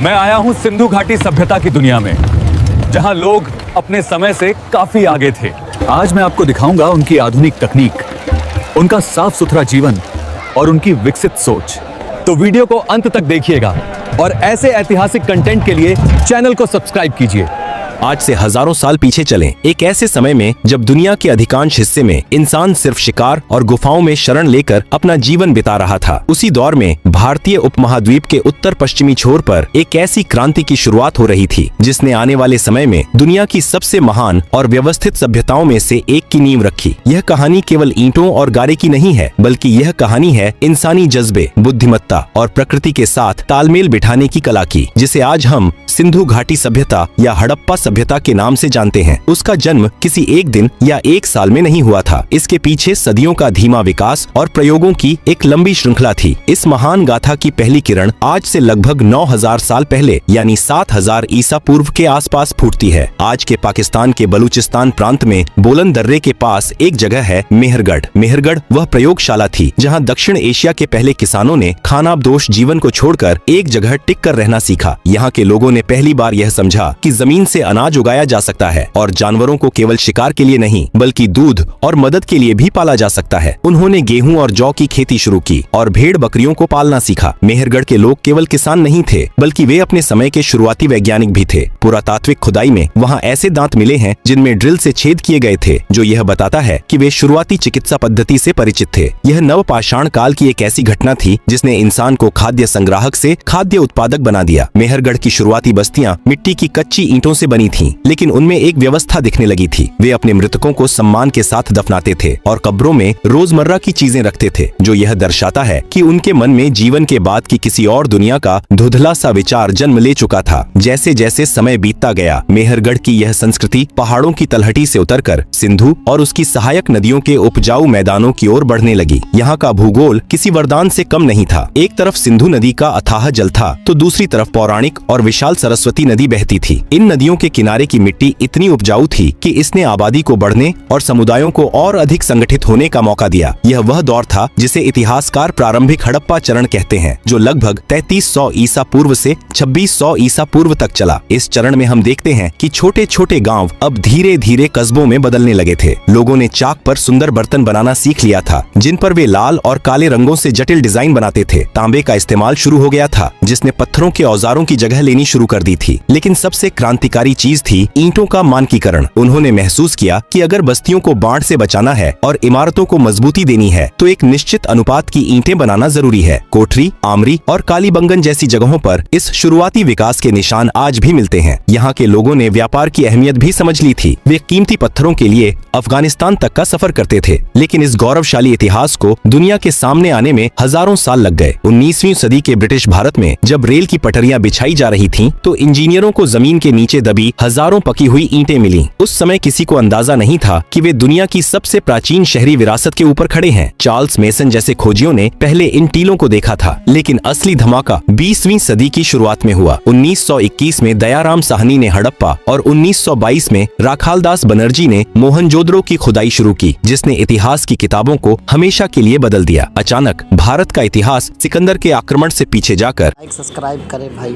मैं आया हूं सिंधु घाटी सभ्यता की दुनिया में, जहां लोग अपने समय से काफी आगे थे। आज मैं आपको दिखाऊंगा उनकी आधुनिक तकनीक, उनका साफ सुथरा जीवन और उनकी विकसित सोच। तो वीडियो को अंत तक देखिएगा और ऐसे ऐतिहासिक कंटेंट के लिए चैनल को सब्सक्राइब कीजिए। आज से हजारों साल पीछे चलें, एक ऐसे समय में जब दुनिया के अधिकांश हिस्से में इंसान सिर्फ शिकार और गुफाओं में शरण लेकर अपना जीवन बिता रहा था। उसी दौर में भारतीय उपमहाद्वीप के उत्तर पश्चिमी छोर पर एक ऐसी क्रांति की शुरुआत हो रही थी जिसने आने वाले समय में दुनिया की सबसे महान और व्यवस्थित सभ्यताओं में से एक की नींव रखी। यह कहानी केवल ईंटों और गारे की नहीं है, बल्कि यह कहानी है इंसानी जज्बे, बुद्धिमत्ता और प्रकृति के साथ तालमेल बिठाने की कला की, जिसे आज हम सिंधु घाटी सभ्यता या हड़प्पा सभ्यता के नाम से जानते हैं। उसका जन्म किसी एक दिन या एक साल में नहीं हुआ था। इसके पीछे सदियों का धीमा विकास और प्रयोगों की एक लंबी श्रृंखला थी। इस महान गाथा की पहली किरण आज से लगभग 9000 साल पहले यानी 7000 ईसा पूर्व के आसपास फूटती है। आज के पाकिस्तान के बलूचिस्तान प्रांत में बोलन दर्रे के पास एक जगह है मेहरगढ़। मेहरगढ़ वह प्रयोगशाला थी जहाँ दक्षिण एशिया के पहले किसानों ने खानाबदोश जीवन को छोड़कर एक जगह टिक कर रहना सीखा। यहाँ के लोगों ने पहली बार यह समझा कि जमीन से अनाज उगाया जा सकता है और जानवरों को केवल शिकार के लिए नहीं बल्कि दूध और मदद के लिए भी पाला जा सकता है। उन्होंने गेहूं और जौ की खेती शुरू की और भेड़ बकरियों को पालना सीखा। मेहरगढ़ के लोग केवल किसान नहीं थे, बल्कि वे अपने समय के शुरुआती वैज्ञानिक भी थे। पुरातात्विक खुदाई में वहाँ ऐसे दांत मिले हैं जिनमें ड्रिल से छेद किए गए थे, जो यह बताता है कि वे शुरुआती चिकित्सा पद्धति से परिचित थे। यह नवपाषाण काल की एक ऐसी घटना थी जिसने इंसान को खाद्य संग्राहक से खाद्य उत्पादक बना दिया। मेहरगढ़ की शुरुआती बस्तियां मिट्टी की कच्ची ईंटों से बनी थीं, लेकिन उनमें एक व्यवस्था दिखने लगी थी। वे अपने मृतकों को सम्मान के साथ दफनाते थे और कब्रों में रोजमर्रा की चीजें रखते थे, जो यह दर्शाता है कि उनके मन में जीवन के बाद की किसी और दुनिया का धुंधला सा विचार जन्म ले चुका था। जैसे जैसे समय बीतता गया, मेहरगढ़ की यह संस्कृति पहाड़ों की तलहटी से उतरकर सिंधु और उसकी सहायक नदियों के उपजाऊ मैदानों की ओर बढ़ने लगी। यहाँ का भूगोल किसी वरदान से कम नहीं था। एक तरफ सिंधु नदी का अथाह जल था, तो दूसरी तरफ पौराणिक और विशाल सरस्वती नदी बहती थी। इन नदियों के किनारे की मिट्टी इतनी उपजाऊ थी कि इसने आबादी को बढ़ने और समुदायों को और अधिक संगठित होने का मौका दिया। यह वह दौर था जिसे इतिहासकार प्रारंभिक हड़प्पा चरण कहते हैं, जो लगभग 3300 ईसा पूर्व से 2600 ईसा पूर्व तक चला। इस चरण में हम देखते हैं कि छोटे छोटे गांव अब धीरे धीरे कस्बों में बदलने लगे थे। लोगों ने चाक पर सुंदर बर्तन बनाना सीख लिया था, जिन पर वे लाल और काले रंगों से जटिल डिजाइन बनाते थे। तांबे का इस्तेमाल शुरू हो गया था, जिसने पत्थरों के औजारों की जगह लेनी शुरू कर दी थी। लेकिन सबसे क्रांतिकारी चीज थी ईंटों का मानकीकरण। उन्होंने महसूस किया कि अगर बस्तियों को बाढ़ से बचाना है और इमारतों को मजबूती देनी है, तो एक निश्चित अनुपात की ईंटें बनाना जरूरी है। कोठरी, आमरी और कालीबंगन जैसी जगहों पर इस शुरुआती विकास के निशान आज भी मिलते हैं। यहाँ के लोगों ने व्यापार की अहमियत भी समझ ली थी। वे कीमती पत्थरों के लिए अफगानिस्तान तक का सफर करते थे। लेकिन इस गौरवशाली इतिहास को दुनिया के सामने आने में हजारों साल लग गए। 19वीं सदी के ब्रिटिश भारत में जब रेल की पटरियां बिछाई जा रही थीं, तो इंजीनियरों को जमीन के नीचे दबी हजारों पकी हुई ईंटें मिली। उस समय किसी को अंदाजा नहीं था कि वे दुनिया की सबसे प्राचीन शहरी विरासत के ऊपर खड़े हैं। चार्ल्स मेसन जैसे खोजियों ने पहले इन टीलों को देखा था, लेकिन असली धमाका 20वीं सदी की शुरुआत में हुआ। 1921 में दयाराम साहनी ने हड़प्पा और 1922 में राखालदास बनर्जी ने मोहनजोदड़ो की खुदाई शुरू की, जिसने इतिहास की किताबों को हमेशा के लिए बदल दिया। अचानक भारत का इतिहास सिकंदर के आक्रमण से पीछे जाकर सब्सक्राइब करें भाई,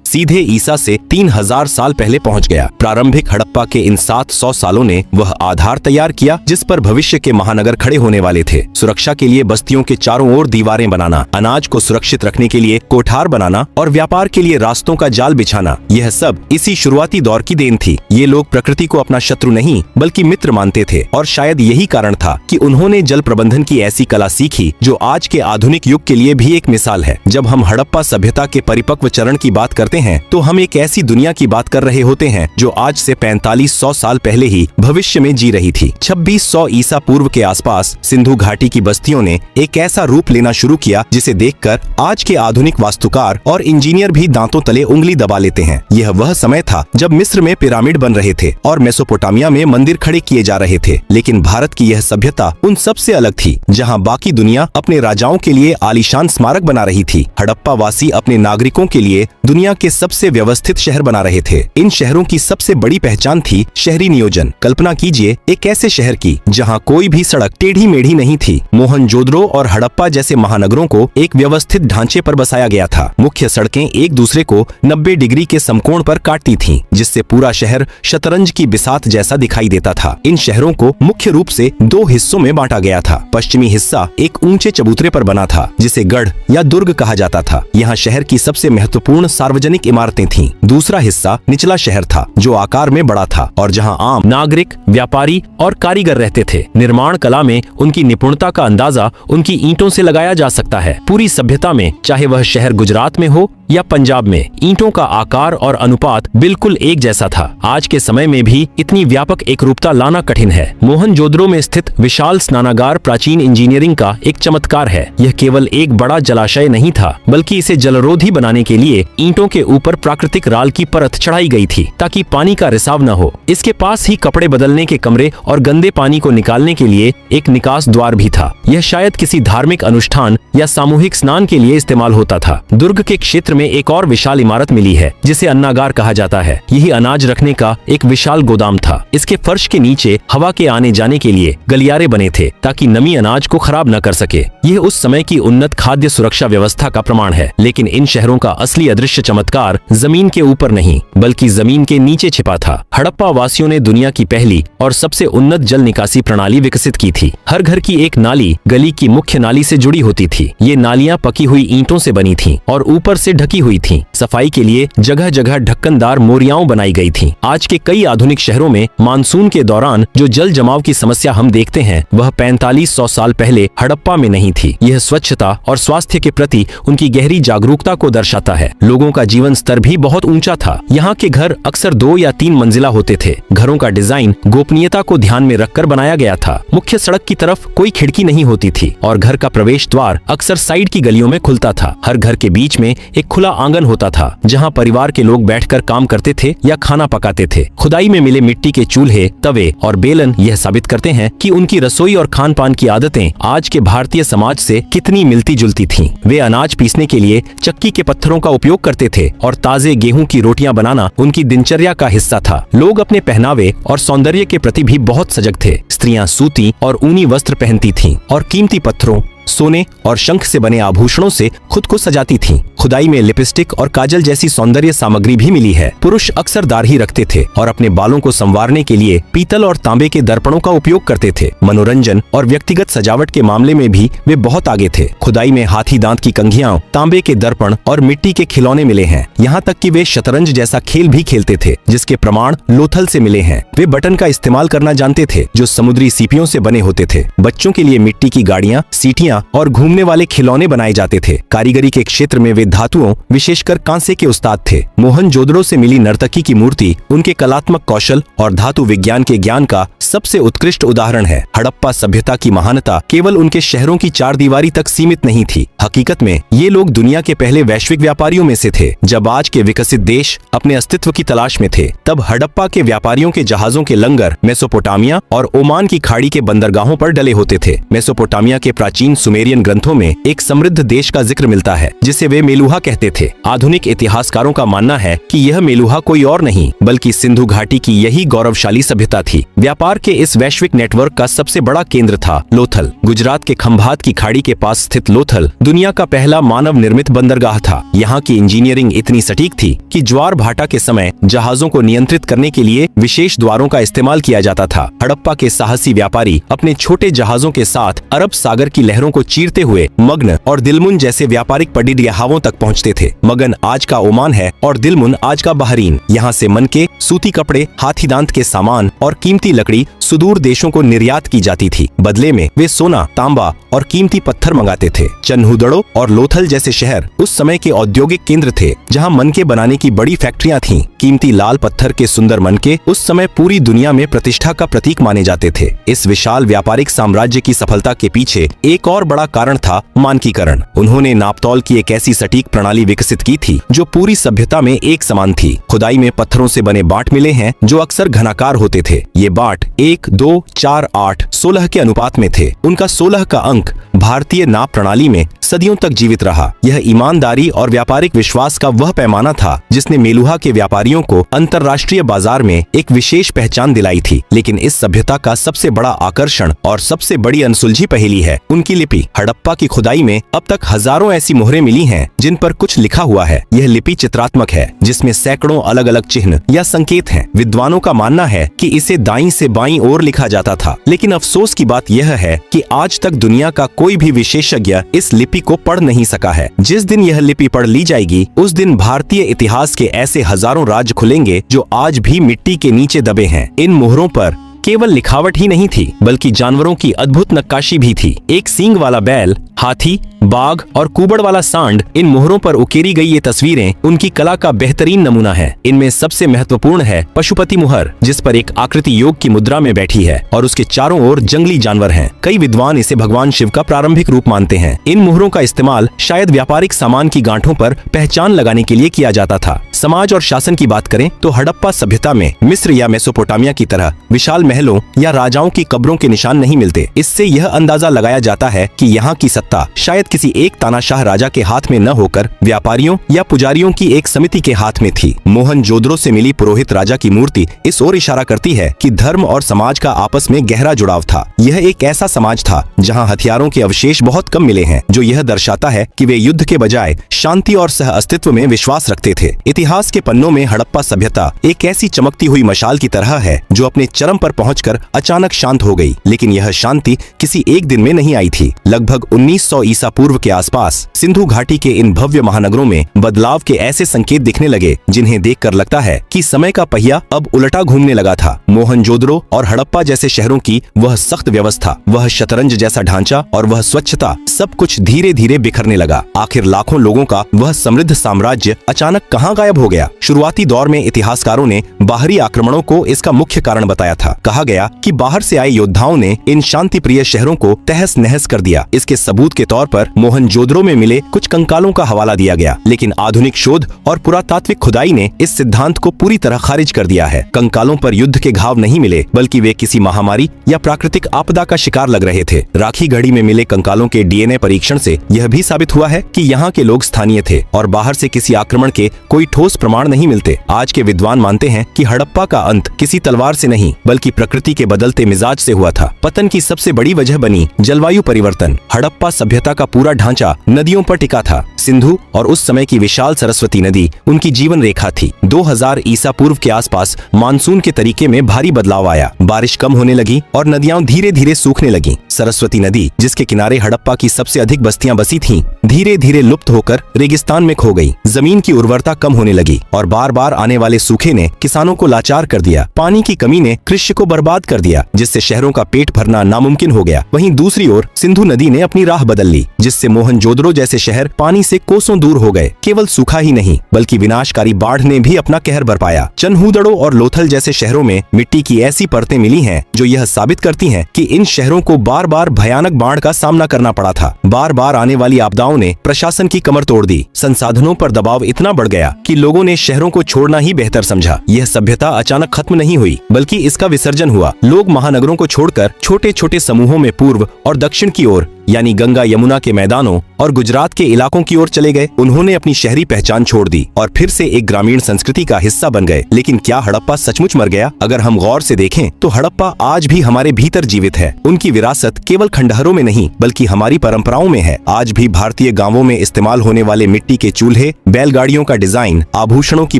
सीधे ईसा से 3000 साल पहले पहुंच गया। प्रारंभिक हड़प्पा के इन 700 सालों ने वह आधार तैयार किया जिस पर भविष्य के महानगर खड़े होने वाले थे। सुरक्षा के लिए बस्तियों के चारों ओर दीवारें बनाना, अनाज को सुरक्षित रखने के लिए कोठार बनाना और व्यापार के लिए रास्तों का जाल बिछाना, यह सब इसी शुरुआती दौर की देन थी। ये लोग प्रकृति को अपना शत्रु नहीं बल्कि मित्र मानते थे और शायद यही कारण था कि उन्होंने जल प्रबंधन की ऐसी कला सीखी जो आज के आधुनिक युग के लिए भी एक मिसाल है। जब हम हड़प्पा सभ्यता के परिपक्व चरण की बात करते हैं, तो हम एक ऐसी दुनिया की बात कर रहे होते हैं जो आज से 4500 साल पहले ही भविष्य में जी रही थी। 2600 ईसा पूर्व के आसपास सिंधु घाटी की बस्तियों ने एक ऐसा रूप लेना शुरू किया जिसे देखकर आज के आधुनिक वास्तुकार और इंजीनियर भी दांतों तले उंगली दबा लेते हैं। यह वह समय था जब मिस्र में पिरामिड बन रहे थे और मेसोपोटामिया में मंदिर खड़े किए जा रहे थे, लेकिन भारत की यह सभ्यता उन सब से अलग थी, जहाँ बाकी दुनिया अपने राजाओं के लिए आलीशान स्मारक बना रही थी। हड़प्पा वासी अपने नागरिकों के लिए दुनिया के सबसे व्यवस्थित शहर बना रहे थे। इन शहरों की सबसे बड़ी पहचान थी शहरी नियोजन। कल्पना कीजिए एक ऐसे शहर की जहाँ कोई भी सड़क टेढ़ी मेढ़ी नहीं थी। मोहनजोदड़ो और हड़प्पा जैसे महानगरों को एक व्यवस्थित ढांचे पर बसाया गया था। मुख्य सड़कें एक दूसरे को 90 डिग्री के समकोण पर काटती थीं, जिससे पूरा शहर शतरंज की बिसात जैसा दिखाई देता था। इन शहरों को मुख्य रूप से 2 हिस्सों में बांटा गया था। पश्चिमी हिस्सा एक ऊंचे चबूतरे पर बना था, जिसे गढ़ या दुर्ग कहा जाता था। यहाँ शहर की सबसे महत्वपूर्ण सार्वजनिक इमारतें थीं। दूसरा हिस्सा निचला शहर था, जो आकार में बड़ा था और जहाँ आम नागरिक, व्यापारी और कारीगर रहते थे। निर्माण कला में उनकी निपुणता का अंदाजा उनकी ईंटों से लगाया जा सकता है। पूरी सभ्यता में, चाहे वह शहर गुजरात में हो या पंजाब में, ईंटों का आकार और अनुपात बिल्कुल एक जैसा था। आज के समय में भी इतनी व्यापक एकरूपता लाना कठिन है। मोहनजोदड़ो में स्थित विशाल स्नानागार प्राचीन इंजीनियरिंग का एक चमत्कार है। यह केवल एक बड़ा जलाशय नहीं था, बल्कि इसे जलरोधी बनाने के लिए ईंटों के ऊपर प्राकृतिक राल की परत चढ़ाई गई थी, ताकि पानी का रिसाव न हो। इसके पास ही कपड़े बदलने के कमरे और गंदे पानी को निकालने के लिए एक निकास द्वार भी था। यह शायद किसी धार्मिक अनुष्ठान या सामूहिक स्नान के लिए इस्तेमाल होता था। दुर्ग के क्षेत्र में एक और विशाल इमारत मिली है, जिसे अन्नागार कहा जाता है। यही अनाज रखने का एक विशाल गोदाम था। इसके फर्श के नीचे हवा के आने जाने के लिए गलियारे बने थे, ताकि नमी अनाज को खराब न कर सके। यह उस समय की उन्नत खाद्य सुरक्षा व्यवस्था का प्रमाण है। लेकिन इन शहरों का असली अदृश्य चमत्कार जमीन के ऊपर नहीं, बल्कि जमीन के नीचे छिपा था। हड़प्पा वासियों ने दुनिया की पहली और सबसे उन्नत जल निकासी प्रणाली विकसित की थी। हर घर की एक नाली गली की मुख्य नाली से जुड़ी होती थी। ये नालियां पकी हुई ईंटों से बनी थीं और ऊपर से ढकी हुई थीं। सफाई के लिए जगह जगह ढक्कनदार मोरियाओं बनाई गई थीं। आज के कई आधुनिक शहरों में मानसून के दौरान जो जल जमाव की समस्या हम देखते हैं, वह 4500 साल पहले हड़प्पा में नहीं थी। यह स्वच्छता और स्वास्थ्य के प्रति उनकी गहरी जागरूकता को दर्शाता है। लोगों का जीवन स्तर भी बहुत ऊंचा था। यहाँ के घर अक्सर 2 या 3 मंजिला होते थे। घरों का डिजाइन गोपनीयता को ध्यान में रखकर बनाया गया था। मुख्य सड़क की तरफ कोई खिड़की नहीं होती थी और घर का प्रवेश द्वार अक्सर साइड की गलियों में खुलता था। हर घर के बीच में एक खुला आंगन होता था, जहाँ परिवार के लोग बैठकर काम करते थे या खाना पकाते थे। खुदाई में मिले मिट्टी के चूल्हे, तवे और बेलन यह साबित करते हैं कि उनकी रसोई और खान पान की आदतें आज के भारतीय समाज से कितनी मिलती जुलती थीं। वे अनाज पीसने के लिए चक्की के पत्थरों का उपयोग करते थे और ताजे गेहूं की रोटियां बनाना उनकी दिनचर्या का हिस्सा था। लोग अपने पहनावे और सौंदर्य के प्रति भी बहुत सजग थे। स्त्रियां सूती और ऊनी वस्त्र पहनती थीं और कीमती पत्थरों, सोने और शंख से बने आभूषणों से खुद को सजाती थीं। खुदाई में लिपस्टिक और काजल जैसी सौंदर्य सामग्री भी मिली है। पुरुष अक्सर दाढ़ी रखते थे और अपने बालों को संवारने के लिए पीतल और तांबे के दर्पणों का उपयोग करते थे। मनोरंजन और व्यक्तिगत सजावट के मामले में भी वे बहुत आगे थे। खुदाई में हाथी दांत की कंघियां, तांबे के दर्पण और मिट्टी के खिलौने मिले हैं। यहाँ तक कि वे शतरंज जैसा खेल भी खेलते थे, जिसके प्रमाण लोथल से मिले हैं। वे बटन का इस्तेमाल करना जानते थे, जो समुद्री सीपियों से बने होते थे। बच्चों के लिए मिट्टी की गाड़ियां, सीटियां और घूमने वाले खिलौने बनाए जाते थे। कारीगरी के क्षेत्र में वे धातुओं, विशेषकर कांसे के उस्ताद थे। मोहनजोदड़ो से मिली नर्तकी की मूर्ति उनके कलात्मक कौशल और धातु विज्ञान के ज्ञान का सबसे उत्कृष्ट उदाहरण है। हड़प्पा सभ्यता की महानता केवल उनके शहरों की चारदीवारी तक सीमित नहीं थी। हकीकत में ये लोग दुनिया के पहले वैश्विक व्यापारियों में से थे। जब आज के विकसित देश अपने अस्तित्व की तलाश में थे, तब हड़प्पा के व्यापारियों के जहाजों के लंगर मेसोपोटामिया और ओमान की खाड़ी के बंदरगाहों पर डले होते थे। मेसोपोटामिया के प्राचीन सुमेरियन ग्रंथों में एक समृद्ध देश का जिक्र मिलता है, जिसे वे मेलुहा कहते थे। आधुनिक इतिहासकारों का मानना है कि यह मेलुहा कोई और नहीं बल्कि सिंधु घाटी की यही गौरवशाली सभ्यता थी। व्यापार के इस वैश्विक नेटवर्क का सबसे बड़ा केंद्र था लोथल। गुजरात के खंभात की खाड़ी के पास स्थित लोथल दुनिया का पहला मानव निर्मित बंदरगाह था। यहाँ की इंजीनियरिंग इतनी सटीक थी कि ज्वार भाटा के समय जहाजों को नियंत्रित करने के लिए विशेष द्वारों का इस्तेमाल किया जाता था। हड़प्पा के साहसी व्यापारी अपने छोटे जहाजों के साथ अरब सागर की लहरों को चीरते हुए मगन और दिलमुन जैसे व्यापारिक पड़ियाहावों तक पहुँचते थे। मगन आज का ओमान है और दिलमुन आज का बहरीन। यहाँ से मनके, सूती कपड़े, हाथी दांत के सामान और कीमती लकड़ी सुदूर देशों को निर्यात की जाती थी। बदले में वे सोना, तांबा और कीमती पत्थर मंगाते थे। चन्हुदड़ो और लोथल जैसे शहर उस समय के औद्योगिक केंद्र थे, जहाँ मनके बनाने की बड़ी फैक्ट्रियां थीं। कीमती लाल पत्थर के सुंदर मनके उस समय पूरी दुनिया में प्रतिष्ठा का प्रतीक माने जाते थे। इस विशाल व्यापारिक साम्राज्य की सफलता के पीछे एक और बड़ा कारण था मानकीकरण। उन्होंने नापतोल की एक ऐसी सटीक प्रणाली विकसित की थी जो पूरी सभ्यता में एक समान थी। खुदाई में पत्थरों से बने बाट मिले हैं जो अक्सर घनाकार होते थे। ये बाट 1, 2, 4, 8, 16 के अनुपात में थे। उनका 16 का अंक भारतीय नाप प्रणाली में सदियों तक जीवित रहा। यह ईमानदारी और व्यापारिक विश्वास का वह पैमाना था जिसने मेलुहा के व्यापारियों को अंतर्राष्ट्रीय बाजार में एक विशेष पहचान दिलाई थी। लेकिन इस सभ्यता का सबसे बड़ा आकर्षण और सबसे बड़ी अनसुलझी पहेली है उनकी लिपि। हड़प्पा की खुदाई में अब तक हजारों ऐसी मोहरें मिली हैं जिन पर कुछ लिखा हुआ है। यह लिपि चित्रात्मक है जिसमें सैकड़ों अलग अलग चिन्ह या संकेत हैं। विद्वानों का मानना है कि इसे दाईं से बाईं ओर लिखा जाता था। लेकिन अफसोस की बात यह है कि आज तक दुनिया का कोई भी विशेषज्ञ इस लिपि को पढ़ नहीं सका है। जिस दिन यह लिपि पढ़ ली जाएगी उस दिन भारतीय इतिहास के ऐसे हजारों राज खुलेंगे जो आज भी मिट्टी के नीचे दबे हैं। इन मोहरों पर केवल लिखावट ही नहीं थी बल्कि जानवरों की अद्भुत नक्काशी भी थी। एक सींग वाला बैल, हाथी, बाघ और कुबड़ वाला सांड, इन मोहरों पर उकेरी गई ये तस्वीरें उनकी कला का बेहतरीन नमूना है। इनमें सबसे महत्वपूर्ण है पशुपति मुहर, जिस पर एक आकृति योग की मुद्रा में बैठी है और उसके चारों ओर जंगली जानवर हैं। कई विद्वान इसे भगवान शिव का प्रारंभिक रूप मानते हैं। इन मोहरों का इस्तेमाल शायद व्यापारिक सामान की गांठों पर पहचान लगाने के लिए किया जाता था। समाज और शासन की बात करें तो हड़प्पा सभ्यता में मिस्र या मेसोपोटामिया की तरह विशाल महलों या राजाओं की कब्रों के निशान नहीं मिलते। इससे यह अंदाजा लगाया जाता है कि यहाँ की सत्ता शायद किसी एक तानाशाह राजा के हाथ में न होकर व्यापारियों या पुजारियों की एक समिति के हाथ में थी। मोहनजोदड़ो से मिली पुरोहित राजा की मूर्ति इस ओर इशारा करती है कि धर्म और समाज का आपस में गहरा जुड़ाव था। यह एक ऐसा समाज था जहाँ हथियारों के अवशेष बहुत कम मिले हैं, जो यह दर्शाता है कि वे युद्ध के बजाय शांति और सह अस्तित्व में विश्वास रखते थे। इतिहास के पन्नों में हड़प्पा सभ्यता एक ऐसी चमकती हुई मशाल की तरह है जो अपने चरम पर पहुंचकर अचानक शांत हो गई। लेकिन यह शांति किसी एक दिन में नहीं आई थी। लगभग 1900 ईसा पूर्व के आसपास सिंधु घाटी के इन भव्य महानगरों में बदलाव के ऐसे संकेत दिखने लगे जिन्हें देखकर लगता है कि समय का पहिया अब उल्टा घूमने लगा था। मोहनजोदड़ो और हड़प्पा जैसे शहरों की वह सख्त व्यवस्था, वह शतरंज जैसा ढांचा और वह स्वच्छता, सब कुछ धीरे धीरे बिखरने लगा। आखिर लाखों लोगों का वह समृद्ध साम्राज्य अचानक कहाँ गायब हो गया? शुरुआती दौर में इतिहासकारों ने बाहरी आक्रमणों को इसका मुख्य कारण बताया था। कहा गया कि बाहर से आए योद्धाओं ने इन शांति प्रिय शहरों को तहस नहस कर दिया। इसके सबूत के तौर पर मोहनजोदड़ो में मिले कुछ कंकालों का हवाला दिया गया। लेकिन आधुनिक शोध और पुरातात्विक खुदाई ने इस सिद्धांत को पूरी तरह खारिज कर दिया है। कंकालों पर युद्ध के घाव नहीं मिले, बल्कि वे किसी महामारी या प्राकृतिक आपदा का शिकार लग रहे थे। राखी गढ़ी में मिले कंकालों के डीएनए परीक्षण से यह भी साबित हुआ है कि यहाँ के लोग स्थानीय थे और बाहर से किसी आक्रमण के कोई ठोस प्रमाण नहीं मिलते। आज के विद्वान मानते हैं कि हड़प्पा का अंत किसी तलवार से नहीं बल्कि प्रकृति के बदलते मिजाज से हुआ था। पतन की सबसे बड़ी वजह बनी जलवायु परिवर्तन। हड़प्पा सभ्यता का पूरा ढांचा नदियों पर टिका था। सिंधु और उस समय की विशाल सरस्वती नदी उनकी जीवन रेखा थी। 2000 ईसा पूर्व के आसपास मानसून के तरीके में भारी बदलाव आया। बारिश कम होने लगी और नदियां धीरे धीरे सूखने लगी। सरस्वती नदी, जिसके किनारे हड़प्पा की सबसे अधिक बस्तियां बसी थीं, धीरे धीरे लुप्त होकर रेगिस्तान में खो गई। जमीन की उर्वरता कम होने लगी और बार बार आने वाले सूखे ने किसानों को लाचार कर दिया। पानी की कमी ने कृषि को बर्बाद कर दिया, जिससे शहरों का पेट भरना नामुमकिन हो गया। वहीं दूसरी ओर सिंधु नदी ने अपनी राह बदल ली, जिससे मोहनजोदड़ो जैसे शहर पानी से कोसों दूर हो गए। केवल सूखा ही नहीं बल्कि विनाशकारी बाढ़ ने भी अपना कहर बरपाया। चन्हूदड़ो और लोथल जैसे शहरों में मिट्टी की ऐसी परतें मिली हैं जो यह साबित करती हैं कि इन शहरों को बार बार भयानक बाढ़ का सामना करना पड़ा था। बार बार आने वाली आपदाओं ने प्रशासन की कमर तोड़ दी। संसाधनों पर दबाव इतना बढ़ गया कि लोगों ने शहरों को छोड़ना ही बेहतर समझा। यह सभ्यता अचानक खत्म नहीं हुई बल्कि इसका विसर्जन हुआ। लोग महानगरों को छोड़कर छोटे छोटे समूहों में पूर्व और दक्षिण की ओर, यानी गंगा यमुना के मैदानों और गुजरात के इलाकों की ओर चले गए। उन्होंने अपनी शहरी पहचान छोड़ दी और फिर से एक ग्रामीण संस्कृति का हिस्सा बन गए। लेकिन क्या हड़प्पा सचमुच मर गया? अगर हम गौर से देखें तो हड़प्पा आज भी हमारे भीतर जीवित है। उनकी विरासत केवल खंडहरों में नहीं बल्कि हमारी परंपराओं में है। आज भी भारतीय गांवों में इस्तेमाल होने वाले मिट्टी के चूल्हे, बैलगाड़ियों का डिजाइन, आभूषणों की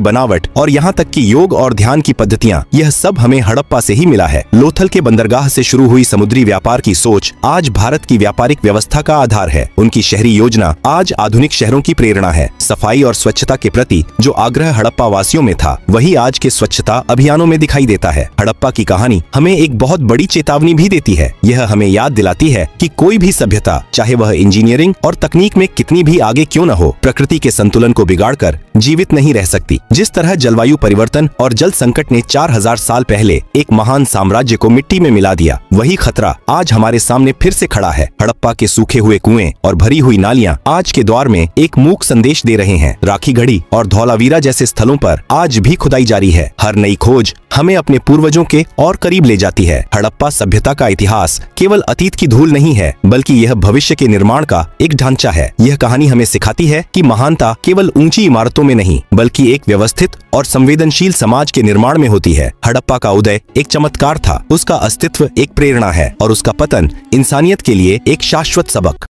बनावट और यहाँ तक कि योग और ध्यान की पद्धतियाँ, यह सब हमें हड़प्पा से ही मिला है। लोथल के बंदरगाह से शुरू हुई समुद्री व्यापार की सोच आज भारत की व्यापारिक व्यवस्था का आधार है। उनकी शहरी योजना आज आधुनिक शहरों की प्रेरणा है। सफाई और स्वच्छता के प्रति जो आग्रह हड़प्पा वासियों में था, वही आज के स्वच्छता अभियानों में दिखाई देता है। हड़प्पा की कहानी हमें एक बहुत बड़ी चेतावनी भी देती है। यह हमें याद दिलाती है कि कोई भी सभ्यता, चाहे वह इंजीनियरिंग और तकनीक में कितनी भी आगे क्यों न हो, प्रकृति के संतुलन को बिगाड़कर जीवित नहीं रह सकती। जिस तरह जलवायु परिवर्तन और जल संकट ने 4000 साल पहले एक महान साम्राज्य को मिट्टी में मिला दिया, वही खतरा आज हमारे सामने फिर से खड़ा है। हड़प्पा हड़प्पा के सूखे हुए कुएं और भरी हुई नालियां आज के दौर में एक मूक संदेश दे रहे हैं। राखीगढ़ी और धौलावीरा जैसे स्थलों पर आज भी खुदाई जारी है। हर नई खोज हमें अपने पूर्वजों के और करीब ले जाती है। हड़प्पा सभ्यता का इतिहास केवल अतीत की धूल नहीं है, बल्कि यह भविष्य के निर्माण का एक ढांचा है। यह कहानी हमें सिखाती है कि महानता केवल ऊंची इमारतों में नहीं, बल्कि एक व्यवस्थित और संवेदनशील समाज के निर्माण में होती है। हड़प्पा का उदय एक चमत्कार था, उसका अस्तित्व एक प्रेरणा है और उसका पतन इंसानियत के लिए एक शाश्वत सबक।